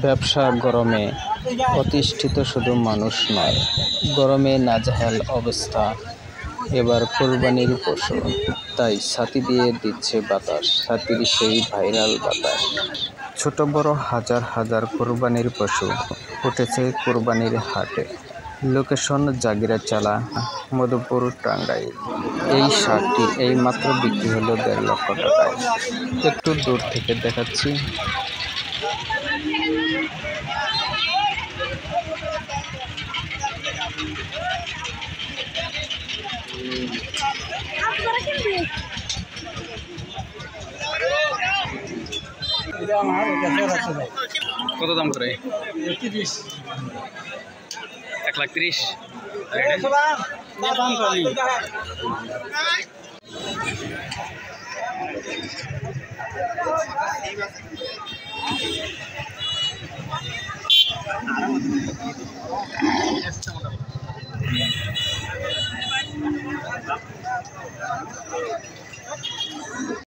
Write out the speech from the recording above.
ব্যবসা গরমে অতিষ্ঠিত শুধু মানুষ নয়, গরমে নাজেহাল অবস্থা এবার কোরবানির পশু। তাই ছাতি দিয়ে দিচ্ছে বাতাস, ছাতির সেই ভাইরাল বাতাস। ছোট বড় হাজার হাজার কোরবানির পশু উঠেছে কোরবানির হাটে। লোকেশন জাগিরাচালা, মধুপুর, টাঙ্গাইল। এই ষাটটি এই মাত্র বিক্রি হলো ১.৫ লক্ষ টাকায়। একটু দূর থেকে দেখাচ্ছি। কত দাম করে? ১,৩০,০০০।